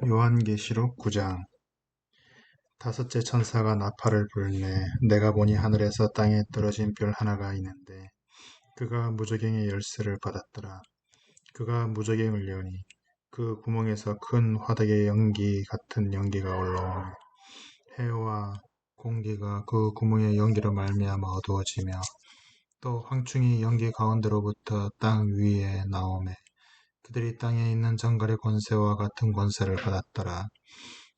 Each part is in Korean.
요한계시록 9장. 다섯째 천사가 나팔을 불매 내가 보니 하늘에서 땅에 떨어진 별 하나가 있는데 그가 무저갱의 열쇠를 받았더라. 그가 무저갱을 여니 그 구멍에서 큰 화덕의 연기 같은 연기가 올라오며 해와 공기가 그 구멍의 연기로 말미암아 어두워지며 또 황충이 연기 가운데로부터 땅 위에 나오매 그들이 땅에 있는 정갈의 권세와 같은 권세를 받았더라.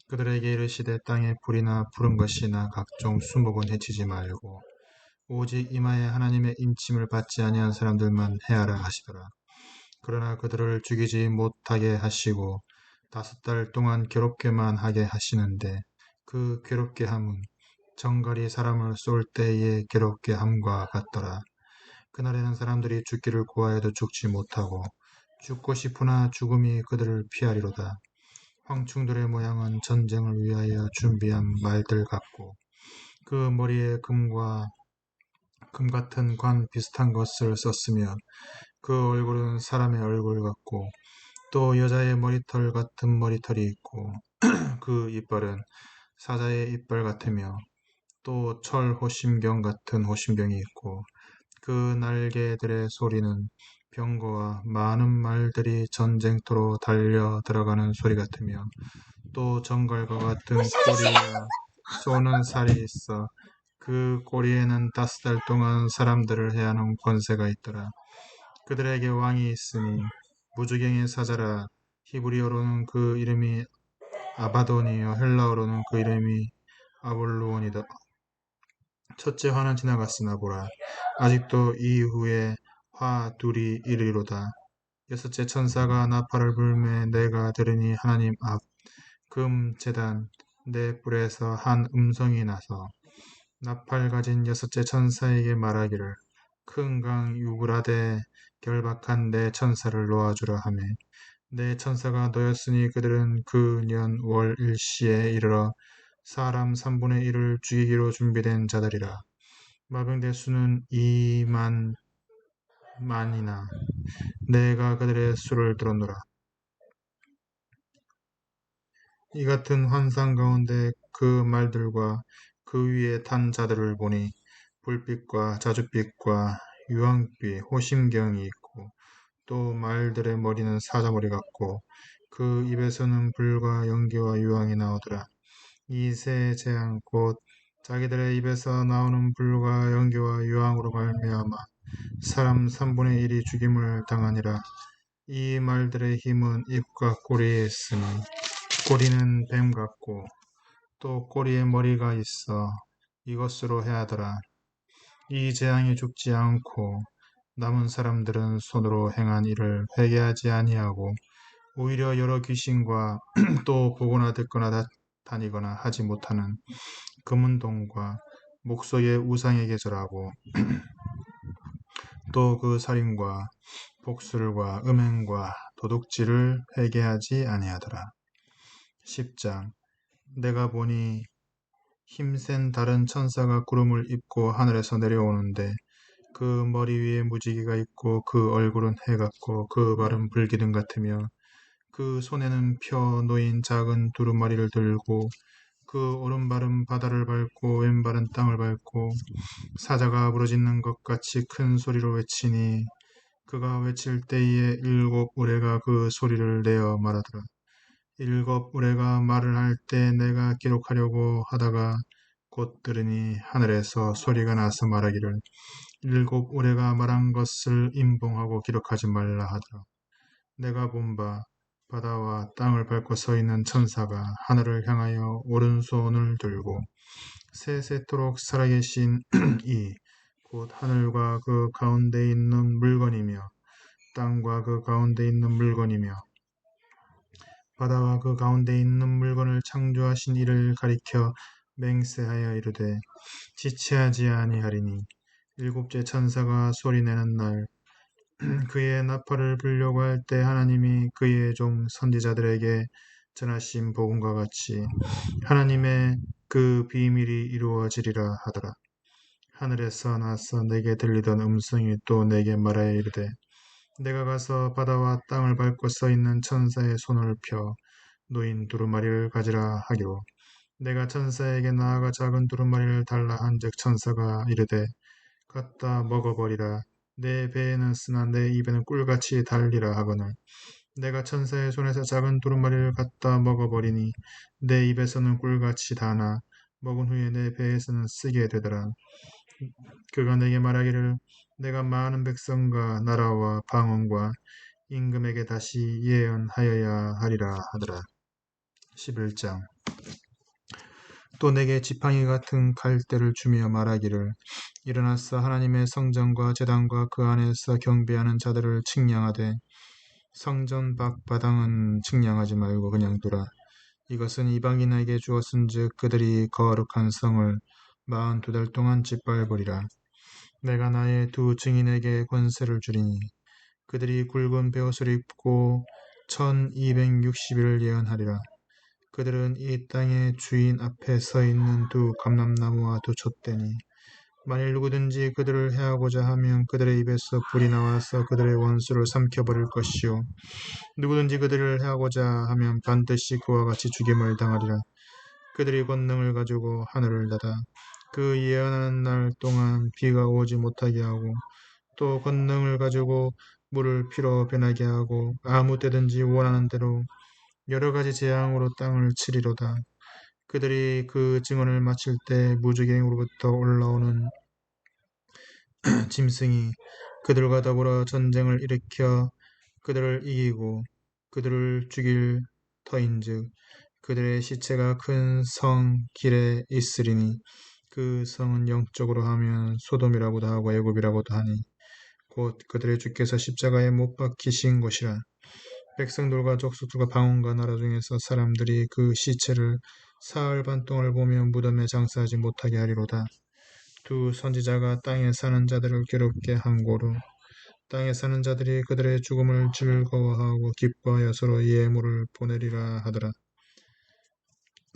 그들에게 이르시되 땅에 불이나 푸른 것이나 각종 수목은 해치지 말고 오직 이마에 하나님의 인침을 받지 아니한 사람들만 해하라 하시더라. 그러나 그들을 죽이지 못하게 하시고 5달 동안 괴롭게만 하게 하시는데 그 괴롭게 함은 정갈이 사람을 쏠 때의 괴롭게 함과 같더라. 그날에는 사람들이 죽기를 구하여도 죽지 못하고 죽고 싶으나 죽음이 그들을 피하리로다. 황충들의 모양은 전쟁을 위하여 준비한 말들 같고 그 머리에 금과 금 같은 관 비슷한 것을 썼으며 그 얼굴은 사람의 얼굴 같고 또 여자의 머리털 같은 머리털이 있고 그 이빨은 사자의 이빨 같으며 또 철 호심경 같은 호심경이 있고 그 날개들의 소리는 병거와 많은 말들이 전쟁터로 달려 들어가는 소리 같으며 또 정갈과 같은 꼬리와 쏘는 살이 있어 그 꼬리에는 5달 동안 사람들을 해하는 권세가 있더라. 그들에게 왕이 있으니 무주갱의 사자라. 히브리어로는 그 이름이 아바돈이요 헬라어로는 그 이름이 아볼루온이다. 첫째 화는 지나갔으나 보라, 아직도 이후에 화 둘이 이르리로다. 여섯째 천사가 나팔을 불매 내가 들으니 하나님 앞 금 제단 네 뿔에서 한 음성이 나서 나팔 가진 여섯째 천사에게 말하기를 큰 강 유브라데 결박한 네 천사를 놓아주라 하매 네 천사가 놓였으니 그들은 그 년 월 일시에 이르러 사람 3분의 1을 죽이기로 준비된 자들이라. 마병대 수는 2만 만이나 내가 그들의 수를 들었노라. 이 같은 환상 가운데 그 말들과 그 위에 탄 자들을 보니 불빛과 자줏빛과 유황빛 호심경이 있고 또 말들의 머리는 사자머리 같고 그 입에서는 불과 연기와 유황이 나오더라. 이 세 재앙 곧 자기들의 입에서 나오는 불과 연기와 유황으로 말미암아 사람 3분의 1이 죽임을 당하니라. 이 말들의 힘은 입과 꼬리에 있으니 꼬리는 뱀 같고 또 꼬리에 머리가 있어 이것으로 해하더라. 이 재앙이 죽지 않고 남은 사람들은 손으로 행한 일을 회개하지 아니하고 오히려 여러 귀신과 또 보거나 듣거나 다니거나 하지 못하는 금은동과 목소의 우상에게 절하고 또 그 살인과 복술과 음행과 도둑질을 회개하지 아니하더라. 10장. 내가 보니 힘센 다른 천사가 구름을 입고 하늘에서 내려오는데 그 머리 위에 무지개가 있고 그 얼굴은 해 같고 그 발은 불기둥 같으며 그 손에는 펴 놓인 작은 두루마리를 들고 그 오른발은 바다를 밟고 왼발은 땅을 밟고 사자가 부르짖는 것 같이 큰 소리로 외치니 그가 외칠 때에 7 우레가 그 소리를 내어 말하더라. 7 우레가 말을 할 때 내가 기록하려고 하다가 곧 들으니 하늘에서 소리가 나서 말하기를 7 우레가 말한 것을 임봉하고 기록하지 말라 하더라. 내가 본 바 바다와 땅을 밟고 서 있는 천사가 하늘을 향하여 오른손을 들고 세세토록 살아계신 이 곧 하늘과 그 가운데 있는 물건이며 땅과 그 가운데 있는 물건이며 바다와 그 가운데 있는 물건을 창조하신 이를 가리켜 맹세하여 이르되 지체하지 아니하리니 7째 천사가 소리내는 날 그의 나팔을 불려고 할 때 하나님이 그의 종 선지자들에게 전하신 복음과 같이 하나님의 그 비밀이 이루어지리라 하더라. 하늘에서 나서 내게 들리던 음성이 또 내게 말하여 이르되 내가 가서 바다와 땅을 밟고 서 있는 천사의 손을 펴 노인 두루마리를 가지라 하기로 내가 천사에게 나아가 작은 두루마리를 달라 한즉 천사가 이르되 갖다 먹어버리라. 내 배에는 쓰나 내 입에는 꿀같이 달리라 하거늘 내가 천사의 손에서 작은 두루마리를 갖다 먹어버리니 내 입에서는 꿀같이 다나 먹은 후에 내 배에서는 쓰게 되더라. 그가 내게 말하기를 내가 많은 백성과 나라와 방언과 임금에게 다시 예언하여야 하리라 하더라. 11장 또 내게 지팡이 같은 갈대를 주며 말하기를 일어나서 하나님의 성전과 제단과 그 안에서 경배하는 자들을 측량하되 성전 밖 바당은 측량하지 말고 그냥 두라. 이것은 이방인에게 주었은즉 그들이 거룩한 성을 42달 동안 짓밟으리라. 내가 나의 두 증인에게 권세를 주리니 그들이 굵은 베옷을 입고 1260일 예언하리라. 그들은 이 땅의 주인 앞에 서 있는 두 감람나무와 두 촛대니 만일 누구든지 그들을 해하고자 하면 그들의 입에서 불이 나와서 그들의 원수를 삼켜버릴 것이요 누구든지 그들을 해하고자 하면 반드시 그와 같이 죽임을 당하리라. 그들이 권능을 가지고 하늘을 닫아 그 예언하는 날 동안 비가 오지 못하게 하고 또 권능을 가지고 물을 피로 변하게 하고 아무 때든지 원하는 대로 여러 가지 재앙으로 땅을 치리로다. 그들이 그 증언을 마칠 때 무주갱으로부터 올라오는 짐승이 그들과 더불어 전쟁을 일으켜 그들을 이기고 그들을 죽일 터인즉 그들의 시체가 큰 성 길에 있으리니 그 성은 영적으로 하면 소돔이라고도 하고 애굽이라고도 하니 곧 그들의 주께서 십자가에 못 박히신 곳이라. 백성들과 족속들과 방언과 나라 중에서 사람들이 그 시체를 사흘 반 동안 보며 무덤에 장사하지 못하게 하리로다. 두 선지자가 땅에 사는 자들을 괴롭게 한 고로 땅에 사는 자들이 그들의 죽음을 즐거워하고 기뻐하여 서로 예물을 보내리라 하더라.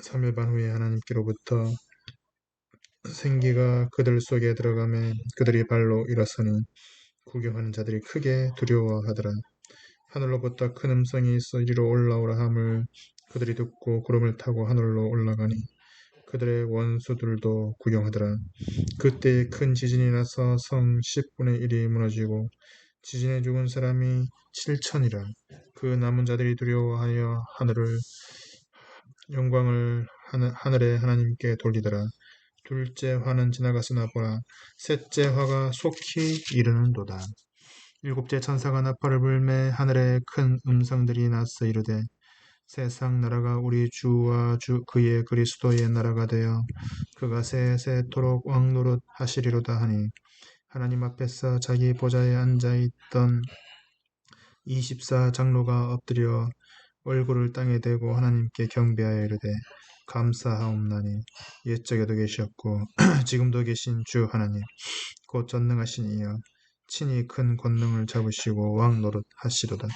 3일 반 후에 하나님께로부터 생기가 그들 속에 들어가매 그들이 발로 일어서니 구경하는 자들이 크게 두려워하더라. 하늘로부터 큰 음성이 있어 이리로 올라오라 함을 그들이 듣고 구름을 타고 하늘로 올라가니 그들의 원수들도 구경하더라. 그때 큰 지진이 나서 성 10분의 1이 무너지고 지진에 죽은 사람이 7천이라. 그 남은 자들이 두려워하여 영광을 하늘의 하나님께 돌리더라. 둘째 화는 지나갔으나 보라 셋째 화가 속히 이르는도다. 일곱째 천사가 나팔을 불매 하늘에 큰 음성들이 났어 이르되 세상 나라가 우리 주와 그의 그리스도의 나라가 되어 그가 세세토록 왕노릇 하시리로다 하니 하나님 앞에서 자기 보좌에 앉아있던 24장로가 엎드려 얼굴을 땅에 대고 하나님께 경배하여 이르되 감사하옵나니 옛적에도 계셨고 지금도 계신 주 하나님 곧 전능하신 이여 친히 큰 권능을 잡으시고 왕노릇 하시도다.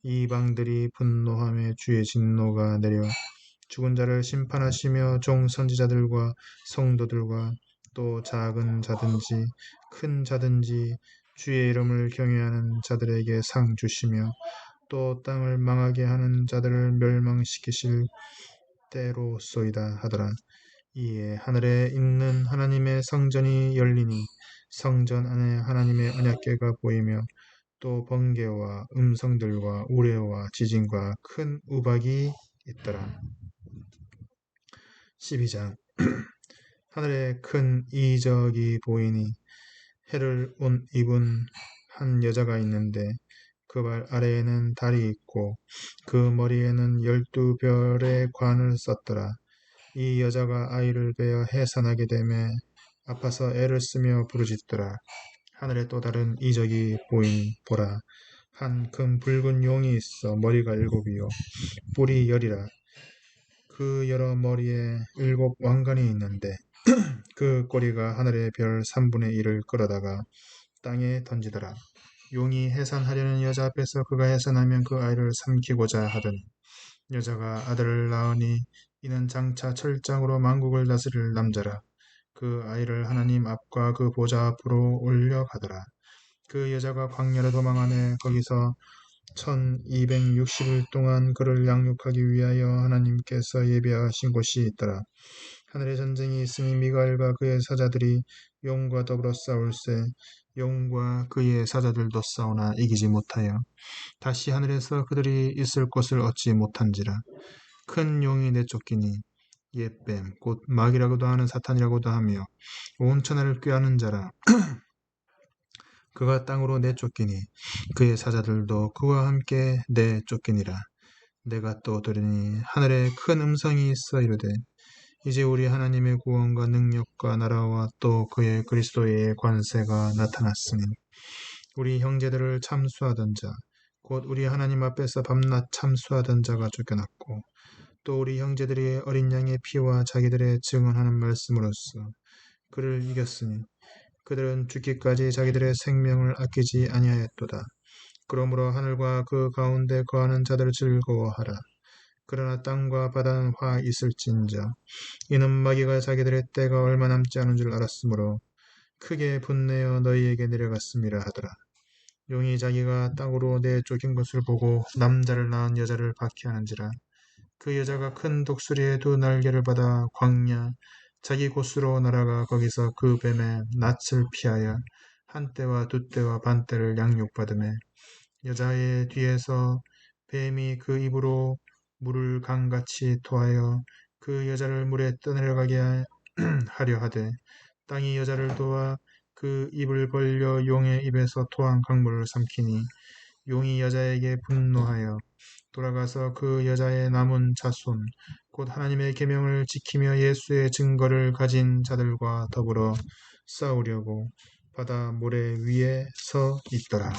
이방들이 분노함에 주의 진노가 내려 죽은 자를 심판하시며 종 선지자들과 성도들과 또 작은 자든지 큰 자든지 주의 이름을 경외하는 자들에게 상 주시며 또 땅을 망하게 하는 자들을 멸망시키실 때로소이다 하더라. 이에 하늘에 있는 하나님의 성전이 열리니 성전 안에 하나님의 언약궤가 보이며 또 번개와 음성들과 우레와 지진과 큰 우박이 있더라. 12장 하늘에 큰 이적이 보이니 해를 옷 입은 한 여자가 있는데 그 발 아래에는 달이 있고 그 머리에는 12별의 관을 썼더라. 이 여자가 아이를 베어 해산하게 되매 아파서 애를 쓰며 부르짖더라. 하늘에 또 다른 이적이 보이니 보라 한 큰 붉은 용이 있어 머리가 7이요 뿔이 10이라. 그 여러 머리에 7 왕관이 있는데 그 꼬리가 하늘의 별 3분의 1을 끌어다가 땅에 던지더라. 용이 해산하려는 여자 앞에서 그가 해산하면 그 아이를 삼키고자 하더니 여자가 아들을 낳으니 이는 장차 철장으로 만국을 다스릴 남자라. 그 아이를 하나님 앞과 그 보좌 앞으로 올려가더라. 그 여자가 광야로 도망하매 거기서 1260일 동안 그를 양육하기 위하여 하나님께서 예비하신 곳이 있더라. 하늘에 전쟁이 있으니 미가엘과 그의 사자들이 용과 더불어 싸울세 용과 그의 사자들도 싸우나 이기지 못하여 다시 하늘에서 그들이 있을 곳을 얻지 못한지라. 큰 용이 내쫓기니 옛뱀 곧 마귀라고도 하는 사탄이라고도 하며 온 천하를 꾀하는 자라. 그가 땅으로 내쫓기니 그의 사자들도 그와 함께 내쫓기니라. 내가 또 들으니 하늘에 큰 음성이 있어 이르되 이제 우리 하나님의 구원과 능력과 나라와 또 그의 그리스도의 관세가 나타났으니 우리 형제들을 참수하던 자 곧 우리 하나님 앞에서 밤낮 참수하던 자가 쫓겨났고 또 우리 형제들이 어린 양의 피와 자기들의 증언하는 말씀으로써 그를 이겼으니 그들은 죽기까지 자기들의 생명을 아끼지 아니하였도다. 그러므로 하늘과 그 가운데 거하는 자들을 즐거워하라. 그러나 땅과 바다는 화 있을진저 이는 마귀가 자기들의 때가 얼마 남지 않은 줄 알았으므로 크게 분내어 너희에게 내려갔음이라 하더라. 용이 자기가 땅으로 내쫓긴 것을 보고 남자를 낳은 여자를 박해하는지라. 그 여자가 큰 독수리의 두 날개를 받아 광야 자기 곳으로 날아가 거기서 그 뱀의 낯을 피하여 한 때와 두 때와 반 때를 양육받으매 여자의 뒤에서 뱀이 그 입으로 물을 강같이 토하여 그 여자를 물에 떠내려가게 하려 하되 땅이 여자를 도와 그 입을 벌려 용의 입에서 토한 강물을 삼키니 용이 여자에게 분노하여 돌아가서 그 여자의 남은 자손 곧 하나님의 계명을 지키며 예수의 증거를 가진 자들과 더불어 싸우려고 바다 모래 위에 서 있더라.